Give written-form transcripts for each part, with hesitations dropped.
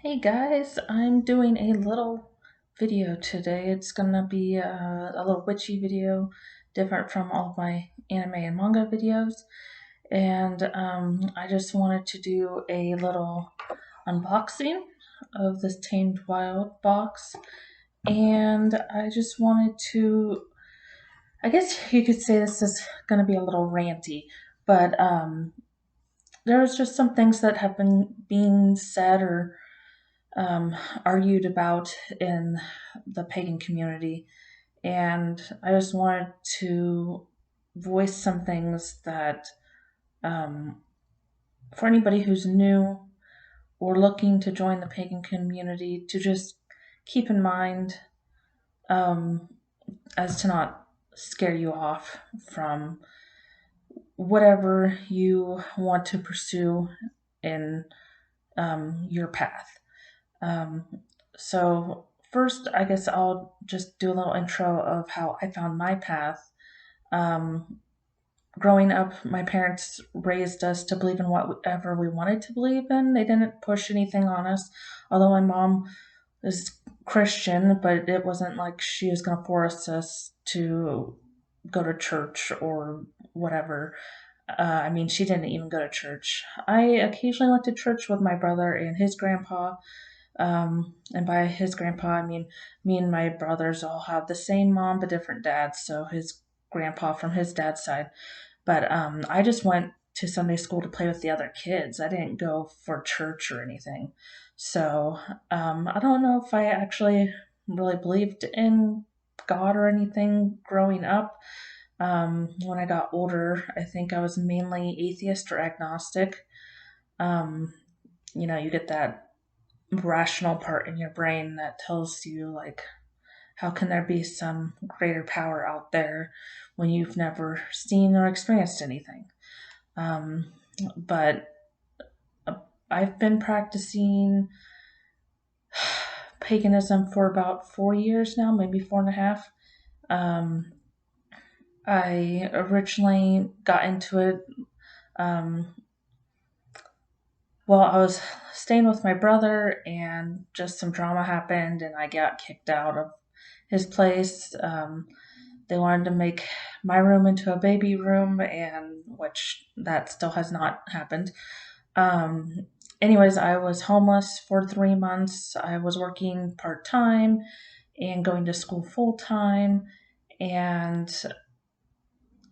Hey guys, I'm doing a little video today. It's gonna be a little witchy video, different from all of my anime and manga videos. And I just wanted to do a little unboxing of this Tamed Wild box. And I just wanted to, I guess you could say this is gonna be a little ranty, but there's just some things that have been being said or um, argued about in the pagan community. And I just wanted to voice some things that, um, for anybody who's new or looking to join the pagan community, to just keep in mind, um, as to not scare you off from whatever you want to pursue in your path. Um, so first, I guess I'll just do a little intro of how I found my path. Um, Growing up, my parents raised us to believe in whatever we wanted to believe in. They didn't push anything on us, although my mom is Christian, but it wasn't like she was going to force us to go to church or whatever. I mean, she didn't even go to church. I occasionally went to church with my brother and his grandpa, and by his grandpa, I mean me and my brothers all have the same mom but different dads. So his grandpa from his dad's side. But I just went to Sunday school to play with the other kids. I didn't go for church or anything. So I don't know if I actually really believed in God or anything growing up. When I got older, I think I was mainly atheist or agnostic. Um, you get that rational part in your brain that tells you, like, how can there be some greater power out there when you've never seen or experienced anything? But I've been practicing paganism for about 4 years now, maybe 4.5. Um, I originally got into it um, well, I was staying with my brother, and just some drama happened, and I got kicked out of his place. They wanted to make my room into a baby room, and which that still has not happened. Um, Anyways, I was homeless for 3 months. I was working part time and going to school full time, and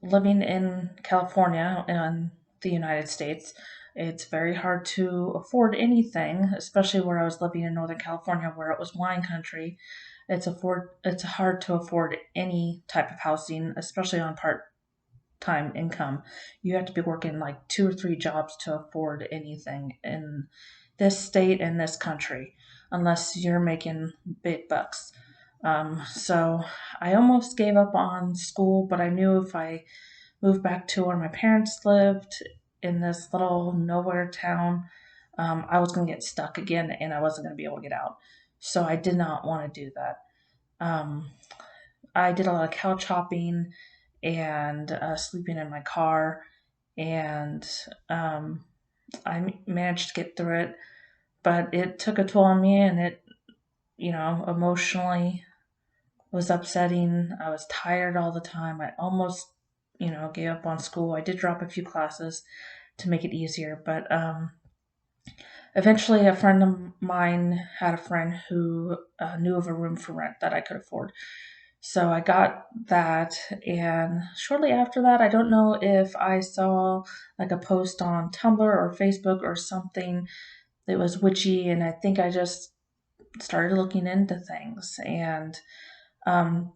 living in California in the United States. It's very hard to afford anything, especially where I was living in Northern California, where it was wine country. It's hard to afford any type of housing, especially on part-time income. You have to be working like 2 or 3 jobs to afford anything in this state and this country, unless you're making big bucks. So I almost gave up on school, but I knew if I moved back to where my parents lived in this little nowhere town, I was going to get stuck again and I wasn't going to be able to get out. So I did not want to do that. Um, I did a lot of couch hopping and sleeping in my car, and um, I managed to get through it, but it took a toll on me, and it, emotionally was upsetting. I was tired all the time. I almost, gave up on school. I did drop a few classes to make it easier, but eventually a friend of mine had a friend who knew of a room for rent that I could afford. So I got that, and shortly after that, I don't know if I saw like a post on Tumblr or Facebook or something that was witchy, and I think I just started looking into things. And um,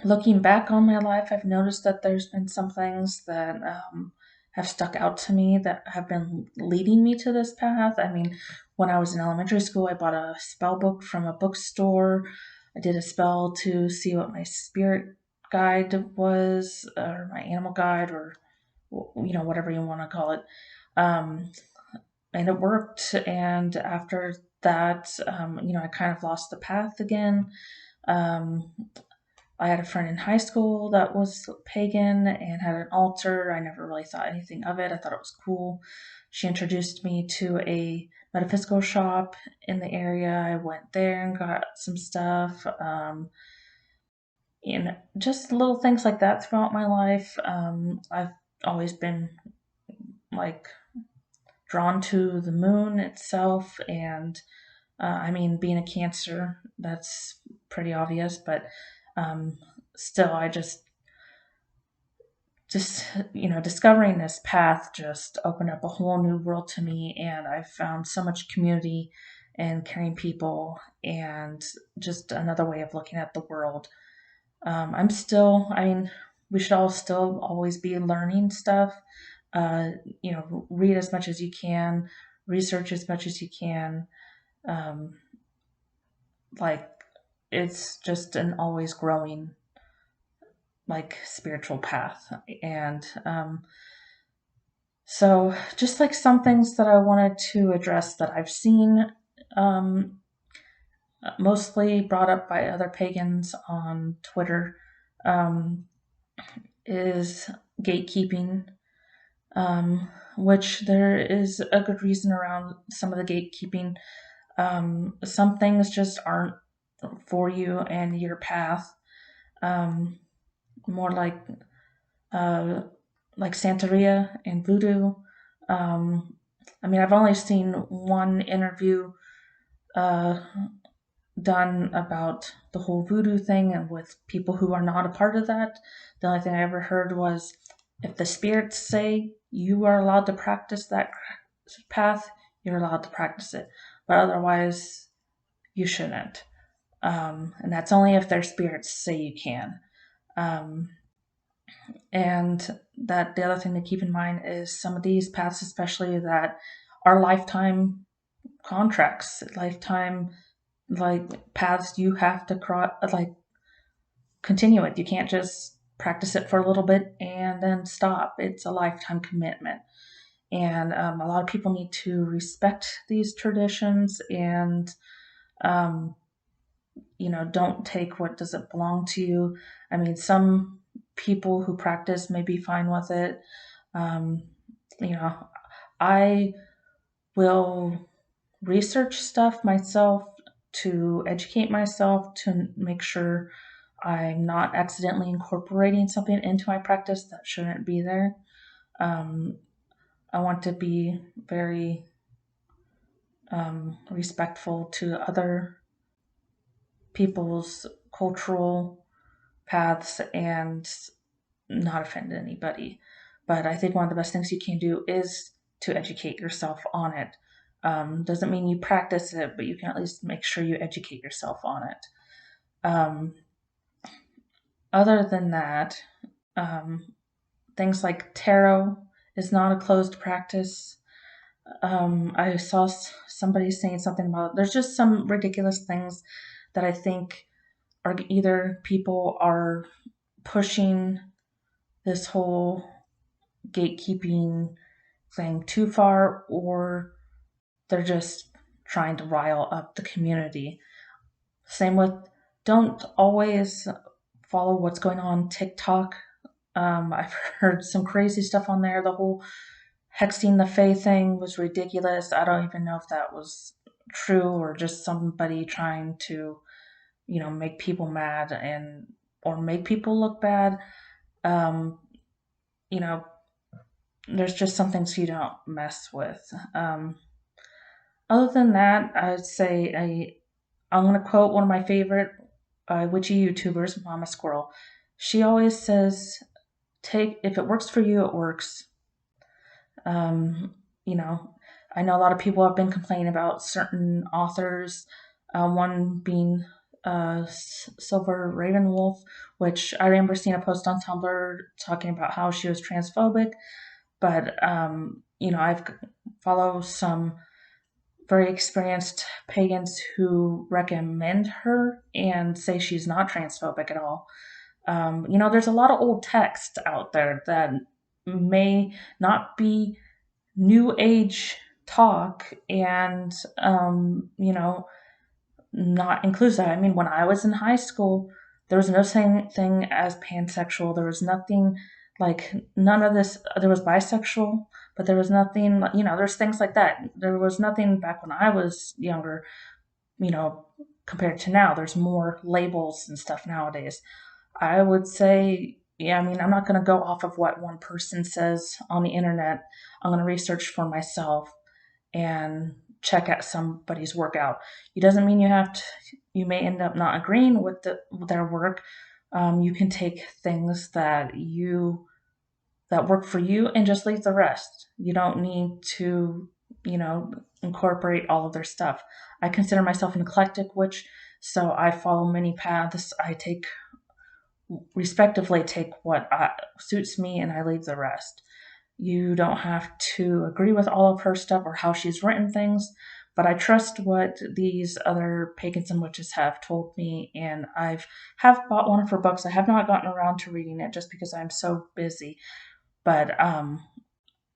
looking back on my life, I've noticed that there's been some things that have stuck out to me that have been leading me to this path. I mean, when I was in elementary school, I bought a spell book from a bookstore. I did a spell to see what my spirit guide was, or my animal guide, or whatever you want to call it. Um, and it worked. And after that, I kind of lost the path again. Um, I had a friend in high school that was pagan and had an altar. I never really thought anything of it. I thought it was cool. She introduced me to a metaphysical shop in the area. I went there and got some stuff. Just little things like that throughout my life. I've always been like drawn to the moon itself, and being a Cancer, that's pretty obvious, but still, I just discovering this path just opened up a whole new world to me, and I found so much community and caring people, and just another way of looking at the world. I'm still, we should all still always be learning stuff. Read as much as you can, research as much as you can. Um, like, it's just an always growing, like, spiritual path. And so, just like some things that I wanted to address that I've seen, um, mostly brought up by other pagans on Twitter, um, is gatekeeping, which there is a good reason around some of the gatekeeping. Some things just aren't for you and your path. More like Santeria and voodoo. I've only seen one interview uh, done about the whole voodoo thing and with people who are not a part of that. The only thing I ever heard was if the spirits say you are allowed to practice that path, you're allowed to practice it. But otherwise, you shouldn't. And that's only if their spirits say you can. And that the other thing to keep in mind is some of these paths, especially that are lifetime contracts, lifetime like paths you have to continue it. You can't just practice it for a little bit and then stop. It's a lifetime commitment. And a lot of people need to respect these traditions and don't take what doesn't belong to you. Some people who practice may be fine with it. Um, I will research stuff myself to educate myself to make sure I'm not accidentally incorporating something into my practice that shouldn't be there. I want to be very respectful to other people's cultural paths and not offend anybody. But I think one of the best things you can do is to educate yourself on it. Doesn't mean you practice it, but you can at least make sure you educate yourself on it. Other than that, things like tarot is not a closed practice. I saw somebody saying something about there's just some ridiculous things that I think are either people are pushing this whole gatekeeping thing too far, or they're just trying to rile up the community. Same with don't always follow what's going on TikTok. I've heard some crazy stuff on there. The whole hexing the Fae thing was ridiculous. I don't even know if that was true or just somebody trying to, make people mad or make people look bad. Um, you know, there's just some things you don't mess with. Other than that, I'd say I'm going to quote one of my favorite witchy YouTubers, Mama Squirrel. She always says, if it works for you, it works. Um, you know, I know a lot of people have been complaining about certain authors, one being Silver Ravenwolf, which I remember seeing a post on Tumblr talking about how she was transphobic. But, I've follow some very experienced pagans who recommend her and say she's not transphobic at all. There's a lot of old text out there that may not be new age talk and, not inclusive. When I was in high school, there was no same thing as pansexual. There was nothing like none of this. There was bisexual, But there was nothing, there's things like that. There was nothing back when I was younger, compared to now. There's more labels and stuff nowadays. I would say, yeah, I'm not going to go off of what one person says on the internet. I'm going to research for myself and check out somebody's work out. It doesn't mean you may end up not agreeing with their work. You can take things that work for you and just leave the rest. You don't need to, incorporate all of their stuff. I consider myself an eclectic witch, so I follow many paths. I respectively take what suits me and I leave the rest. You don't have to agree with all of her stuff or how she's written things, but I trust what these other pagans and witches have told me, and have bought one of her books. I have not gotten around to reading it just because I'm so busy. But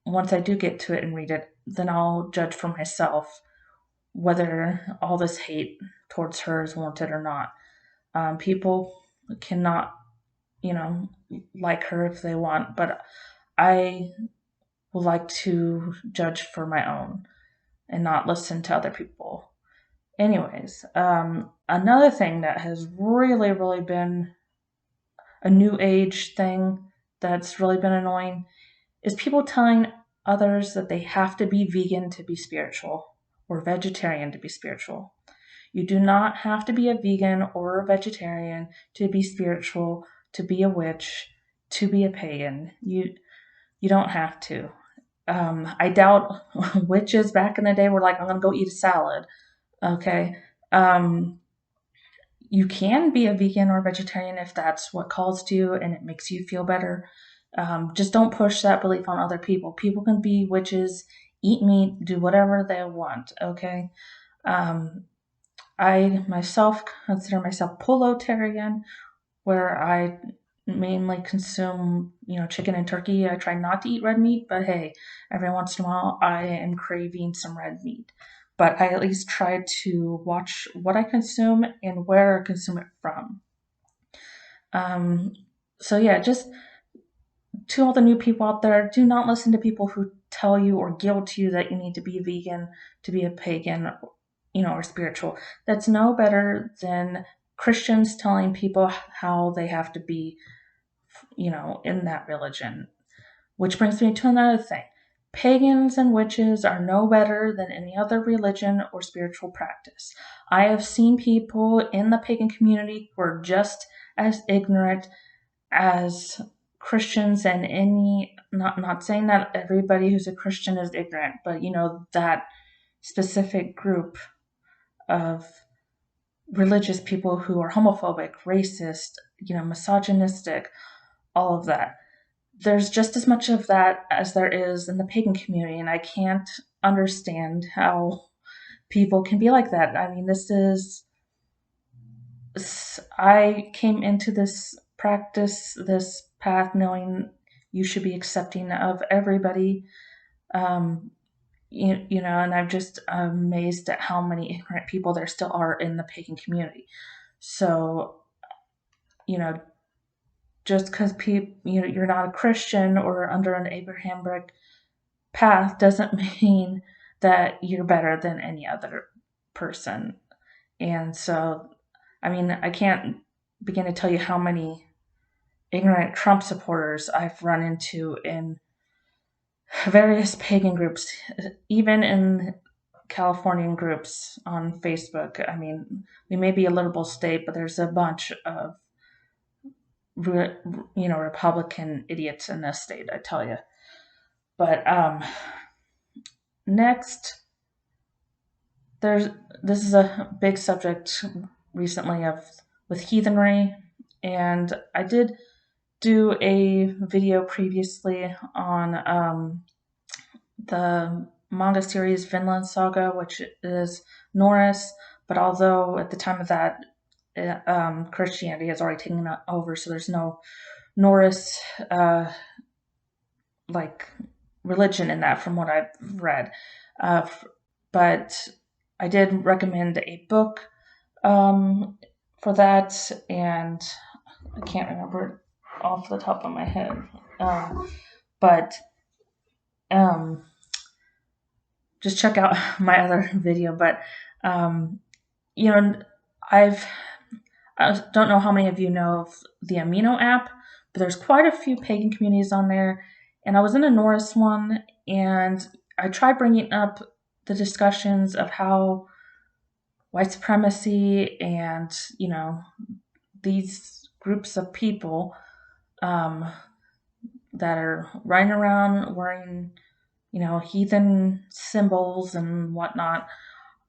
once I do get to it and read it, then I'll judge for myself whether all this hate towards her is warranted or not. People cannot, like her if they want, but I would like to judge for my own and not listen to other people. Anyways, another thing that has really, really been a new age thing that's really been annoying is people telling others that they have to be vegan to be spiritual or vegetarian to be spiritual. You do not have to be a vegan or a vegetarian to be spiritual, to be a witch, to be a pagan. You don't have to. I doubt witches back in the day were like, I'm going to go eat a salad. Okay. You can be a vegan or vegetarian if that's what calls to you and it makes you feel better. Just don't push that belief on other people. People can be witches, eat meat, do whatever they want. Okay. I myself consider myself polotarian, where I mainly consume, chicken and turkey. I try not to eat red meat, but hey, every once in a while I am craving some red meat. But I at least try to watch what I consume and where I consume it from. So yeah, just to all the new people out there, do not listen to people who tell you or guilt you that you need to be a vegan, to be a pagan, or spiritual. That's no better than Christians telling people how they have to be, in that religion. Which brings me to another thing. Pagans and witches are no better than any other religion or spiritual practice. I have seen people in the pagan community who are just as ignorant as Christians, and not saying that everybody who's a Christian is ignorant, but that specific group of religious people who are homophobic, racist, misogynistic, all of that. There's just as much of that as there is in the pagan community, and I can't understand how people can be like that. I came into this practice, this path, knowing you should be accepting of everybody. And I'm just amazed at how many ignorant people there still are in the pagan community. So, just because you're not a Christian or under an Abrahamic path doesn't mean that you're better than any other person. And so, I can't begin to tell you how many ignorant Trump supporters I've run into in various pagan groups, even in Californian groups on Facebook. We may be a liberal state, but there's a bunch of Republican idiots in this state, I tell you. But next, this is a big subject recently with heathenry, and I did do a video previously on the manga series Vinland Saga, which is Norris, but although at the time of that, Christianity has already taken it over, so there's no Norris religion in that from what I've read. But I did recommend a book for that, and I can't remember it off the top of my head. But just check out my other video. But you know, I don't know how many of you know of the Amino app, but there's quite a few pagan communities on there. And I was in a Norris one, and I tried bringing up the discussions of how white supremacy and, these groups of people that are riding around wearing, heathen symbols and whatnot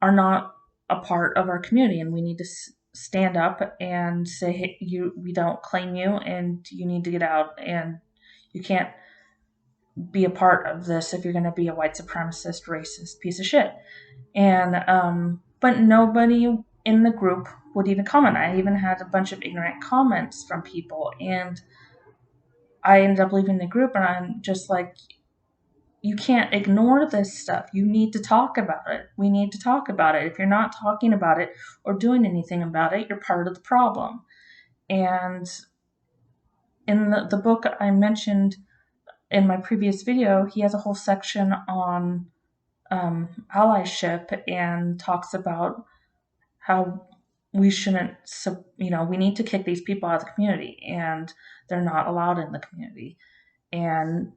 are not a part of our community, and we need to stand up and say, hey, we don't claim you, and you need to get out, and you can't be a part of this if you're going to be a white supremacist, racist piece of shit. And but nobody in the group would even comment. I even had a bunch of ignorant comments from people, and I ended up leaving the group, and I'm just like, you can't ignore this stuff. You need to talk about it. We need to talk about it. If you're not talking about it or doing anything about it, you're part of the problem. And in the book I mentioned in my previous video, he has a whole section on allyship and talks about how we shouldn't, we need to kick these people out of the community, and they're not allowed in the community. And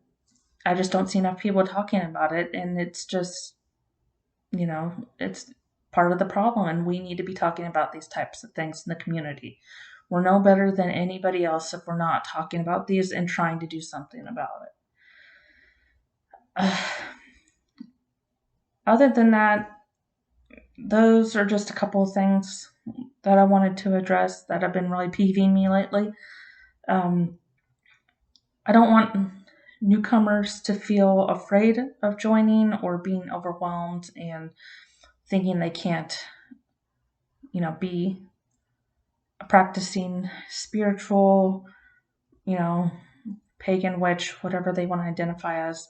I just don't see enough people talking about it, and it's just, it's part of the problem, and we need to be talking about these types of things in the community. We're no better than anybody else if we're not talking about these and trying to do something about it. Other than that, those are just a couple of things that I wanted to address that have been really peeving me lately. I don't want newcomers to feel afraid of joining or being overwhelmed and thinking they can't, be a practicing spiritual, pagan witch, whatever they want to identify as,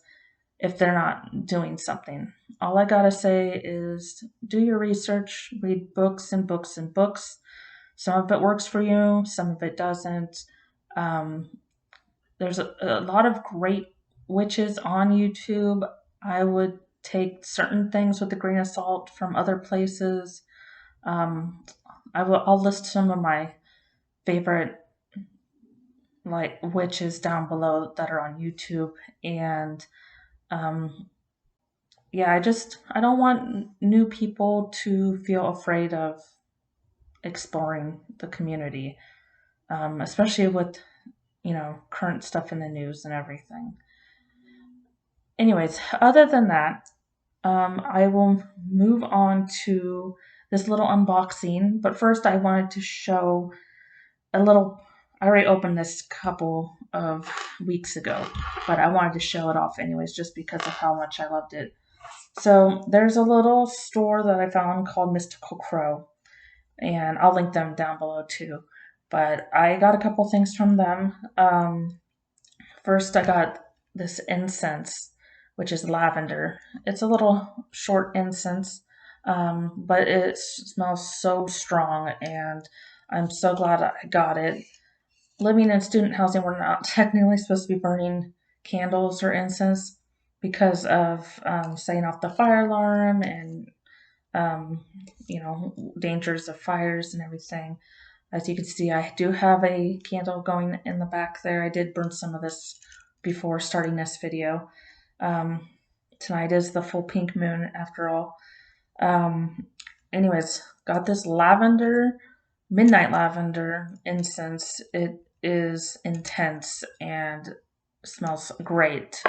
if they're not doing something. All I gotta say is do your research, read books and books and books. Some of it works for you, some of it doesn't. There's a lot of great witches on YouTube. I would take certain things with a grain of salt from other places. I'll list some of my favorite witches down below that are on YouTube. And I don't want new people to feel afraid of exploring the community, especially with, current stuff in the news and everything. Anyways, other than that, I will move on to this little unboxing. But first, I wanted to show a little. I already opened this a couple of weeks ago, but I wanted to show it off anyways, just because of how much I loved it. So there's a little store that I found called Mystical Crow, and I'll link them down below too. But I got a couple things from them. First, I got this incense, which is lavender. It's a little short incense, but it smells so strong, and I'm so glad I got it. Living in student housing, we're not technically supposed to be burning candles or incense because of setting off the fire alarm and dangers of fires and everything. As you can see, I do have a candle going in the back there. I did burn some of this before starting this video. Tonight is the full pink moon after all. Anyways, got this midnight lavender incense. It is intense and smells great.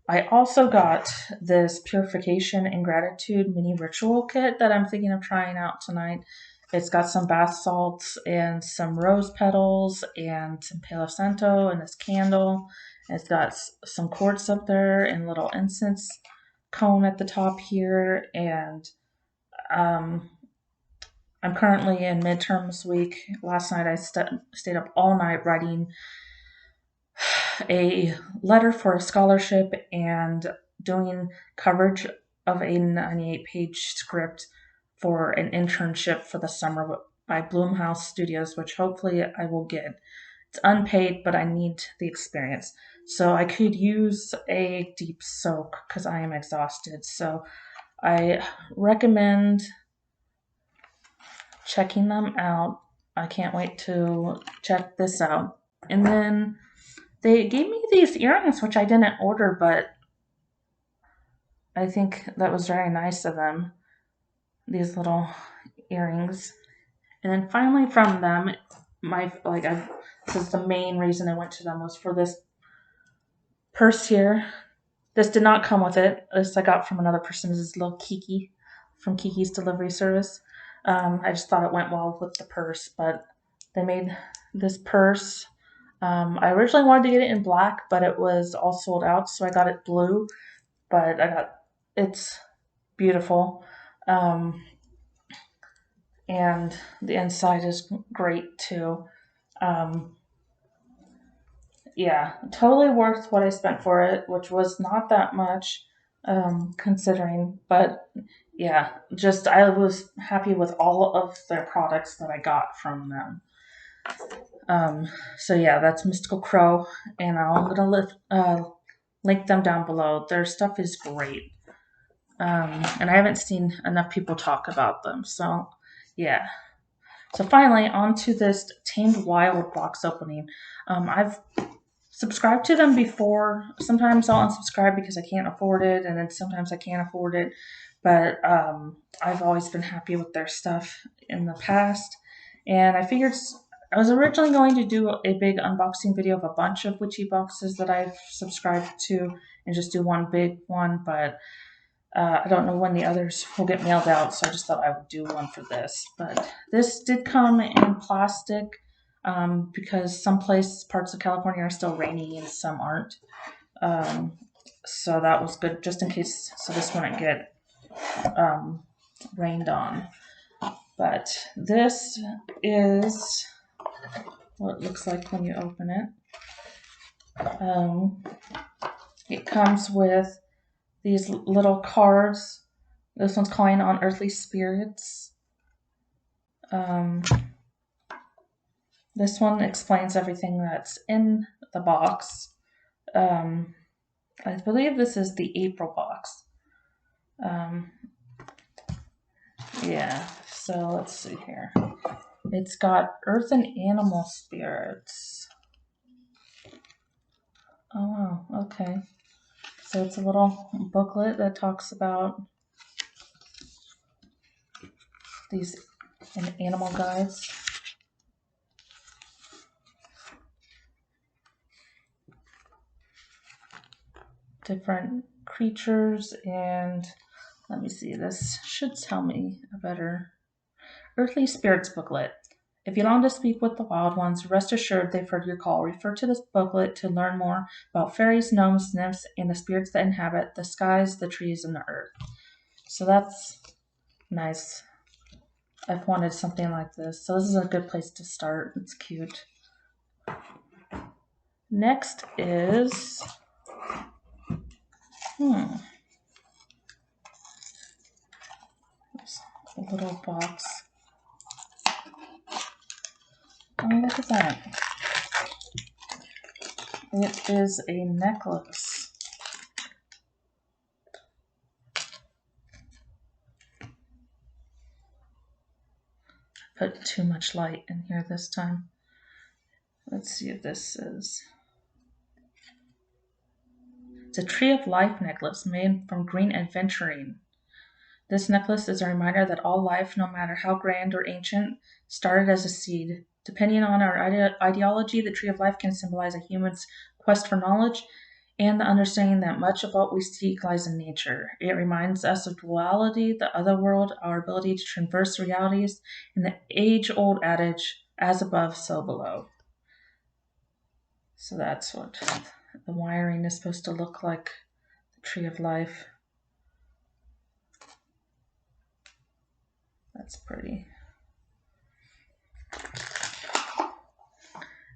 I also got this purification and gratitude mini ritual kit that I'm thinking of trying out tonight. It's got some bath salts and some rose petals and some Palo Santo and this candle. It's got some quartz up there and little incense cone at the top here. And I'm currently in midterms week. Last night I stayed up all night writing a letter for a scholarship and doing coverage of a 98-page script for an internship for the summer by Bloomhouse Studios, which hopefully I will get. It's unpaid, but I need the experience. So I could use a deep soak because I am exhausted. So I recommend checking them out. I can't wait to check this out. And then they gave me these earrings, which I didn't order, but I think that was very nice of them. These little earrings. And then finally from them, this is the main reason I went to them was for this purse here. This did not come with it. This I got from another person. This is little Kiki from Kiki's delivery service. I just thought it went well with the purse, but they made this purse. I originally wanted to get it in black, but it was all sold out, so I got it blue. But it's beautiful. And the inside is great too. Yeah, totally worth what I spent for it, which was not that much considering. But yeah, just I was happy with all of their products that I got from them. So yeah, that's Mystical Crow, and I'm gonna link them down below. Their stuff is great, and I haven't seen enough people talk about them. So yeah. So finally, on to this Tamed Wild box opening. I've subscribed to them before. Sometimes I'll unsubscribe because I can't afford it, and then sometimes I can't afford it. But I've always been happy with their stuff in the past, and I figured I was originally going to do a big unboxing video of a bunch of witchy boxes that I've subscribed to and just do one big one, but I don't know when the others will get mailed out, so I just thought I would do one for this. But this did come in plastic because some parts of California are still rainy and some aren't. So that was good, just in case, so this wouldn't get rained on. But this is what it looks like when you open it. It comes with these little cards. This one's calling on earthly spirits. This one explains everything that's in the box. I believe this is the April box. Yeah, so let's see here. It's got earth and animal spirits. Oh, wow, okay. So it's a little booklet that talks about these animal guides. Different creatures, and let me see, this should tell me a better Earthly Spirits booklet. If you long to speak with the wild ones, rest assured they've heard your call. Refer to this booklet to learn more about fairies, gnomes, nymphs, and the spirits that inhabit the skies, the trees, and the earth. So that's nice. I've wanted something like this. So this is a good place to start. It's cute. Next is there's a little box. Oh, look at that. It is a necklace. Put too much light in here this time. Let's see if this is. It's a Tree of Life necklace made from green aventurine. This necklace is a reminder that all life, no matter how grand or ancient, started as a seed. Depending on our ideology, the Tree of Life can symbolize a human's quest for knowledge and the understanding that much of what we seek lies in nature. It reminds us of duality, the other world, our ability to traverse realities, and the age-old adage, as above, so below. So that's what the wiring is supposed to look like, the Tree of Life. That's pretty.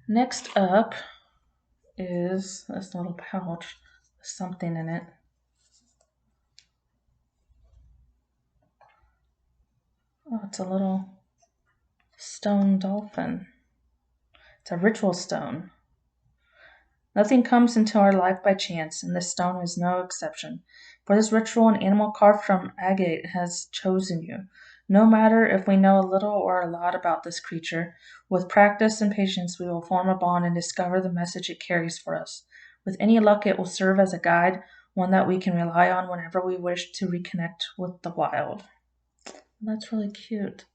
Next up is this little pouch with something in it. Oh, it's a little stone dolphin. It's a ritual stone. Nothing comes into our life by chance, and this stone is no exception. For this ritual, an animal carved from agate has chosen you. No matter if we know a little or a lot about this creature, with practice and patience we will form a bond and discover the message it carries for us. With any luck, it will serve as a guide, one that we can rely on whenever we wish to reconnect with the wild. That's really cute.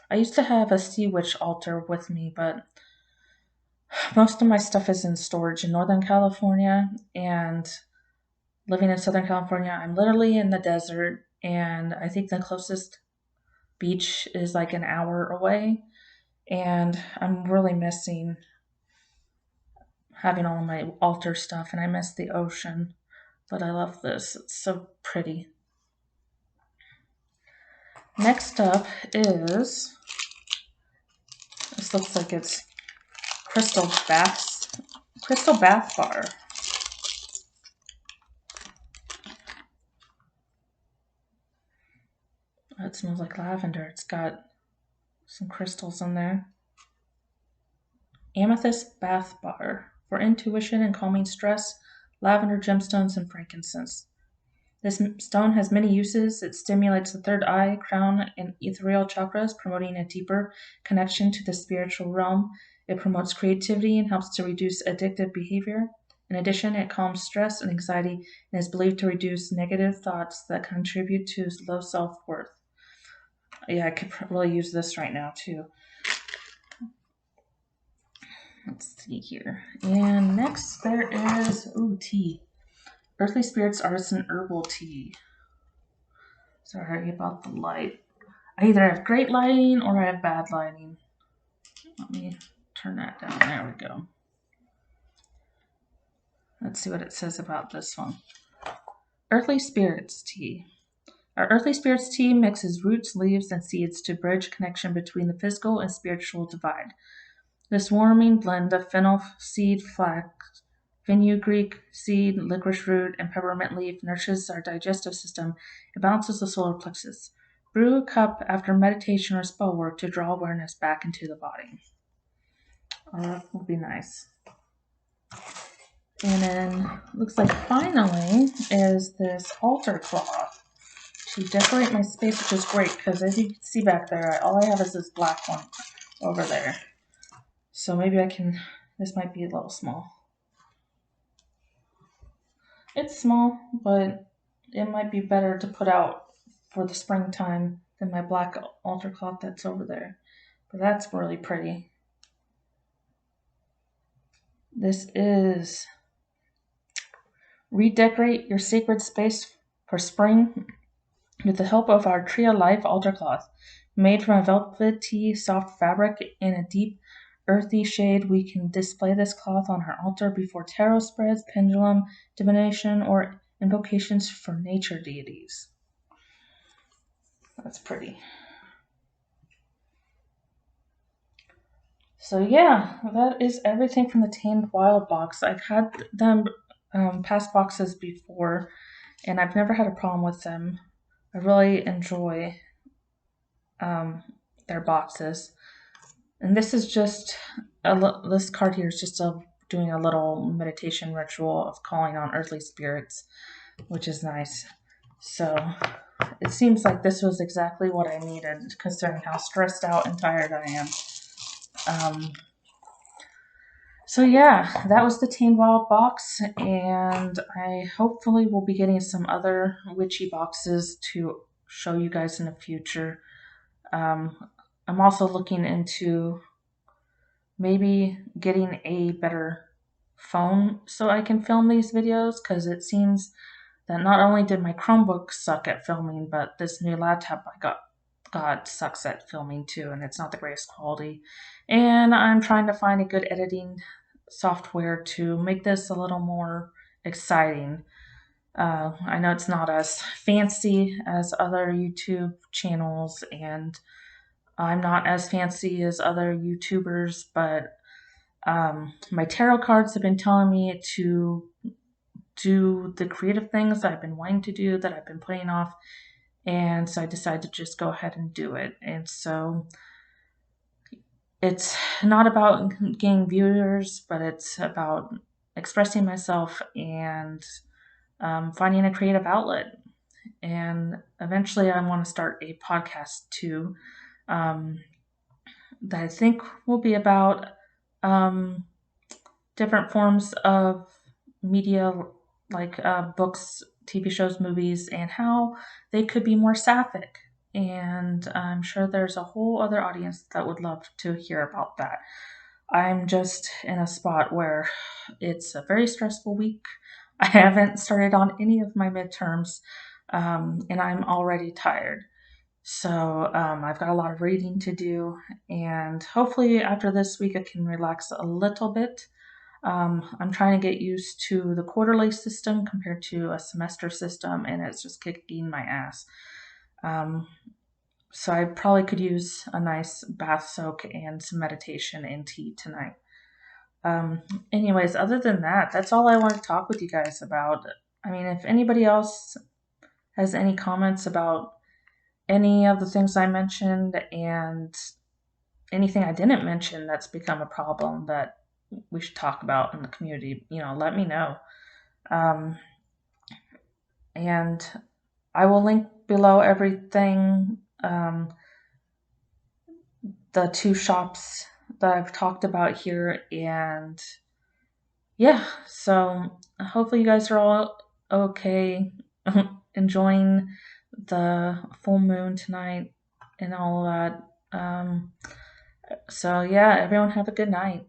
I used to have a sea witch altar with me, but most of my stuff is in storage in Northern California, and living in Southern California, I'm literally in the desert, and I think the closest beach is like an hour away, and I'm really missing having all my altar stuff, and I miss the ocean, but I love this. It's so pretty. Next up is, this looks like it's Crystal Bath Bar. It smells like lavender. It's got some crystals in there. Amethyst Bath Bar for intuition and calming stress, lavender gemstones, and frankincense. This stone has many uses. It stimulates the third eye, crown, and ethereal chakras, promoting a deeper connection to the spiritual realm. It promotes creativity and helps to reduce addictive behavior. In addition, it calms stress and anxiety and is believed to reduce negative thoughts that contribute to low self-worth. Yeah, I could really use this right now too. Let's see here. And next there is, tea. Earthly Spirits Artisan Herbal Tea. Sorry about the light. I either have great lighting or I have bad lighting. Let me turn that down. There we go. Let's see what it says about this one. Earthly Spirits Tea. Our Earthly Spirits Tea mixes roots, leaves, and seeds to bridge connection between the physical and spiritual divide. This warming blend of fennel seed, flax, fenugreek seed, licorice root, and peppermint leaf nourishes our digestive system and balances the solar plexus. Brew a cup after meditation or spell work to draw awareness back into the body. That will be nice. And then looks like finally is this altar cloth to decorate my space, which is great because as you can see back there, all I have is this black one over there. So maybe I can, this might be a little small. It's small, but it might be better to put out for the springtime than my black altar cloth that's over there. But that's really pretty. This is redecorate your sacred space for spring with the help of our Tree of Life altar cloth. Made from a velvety soft fabric in a deep earthy shade, we can display this cloth on our altar before tarot spreads, pendulum, divination, or invocations for nature deities. That's pretty. So yeah, that is everything from the Tamed Wild box. I've had them past boxes before, and I've never had a problem with them. I really enjoy their boxes. And this is just, this card here is just doing a little meditation ritual of calling on earthly spirits, which is nice. So it seems like this was exactly what I needed, considering how stressed out and tired I am. So yeah, that was the Tamed Wild box, and I hopefully will be getting some other witchy boxes to show you guys in the future. I'm also looking into maybe getting a better phone so I can film these videos, because it seems that not only did my Chromebook suck at filming, but this new laptop I got sucks at filming too, and it's not the greatest quality. And I'm trying to find a good editing software to make this a little more exciting. I know it's not as fancy as other YouTube channels, and I'm not as fancy as other YouTubers, but my tarot cards have been telling me to do the creative things that I've been wanting to do, that I've been putting off, and so I decided to just go ahead and do it. And so it's not about getting viewers, but it's about expressing myself and finding a creative outlet. And eventually, I want to start a podcast too, um, that I think will be about um, different forms of media, like books, TV shows, movies, and how they could be more sapphic. And I'm sure there's a whole other audience that would love to hear about that. I'm just in a spot where it's a very stressful week. I haven't started on any of my midterms, and I'm already tired. So I've got a lot of reading to do, and hopefully after this week I can relax a little bit. I'm trying to get used to the quarterly system compared to a semester system, and it's just kicking my ass. Um, so I probably could use a nice bath soak and some meditation and tea tonight. Um, Anyways, other than that, that's all I want to talk with you guys about. I mean, if anybody else has any comments about any of the things I mentioned and anything I didn't mention that's become a problem that we should talk about in the community, let me know. Um, and I will link below everything, the two shops that I've talked about here. And yeah, so hopefully you guys are all okay, enjoying the full moon tonight and all that. So yeah, everyone have a good night.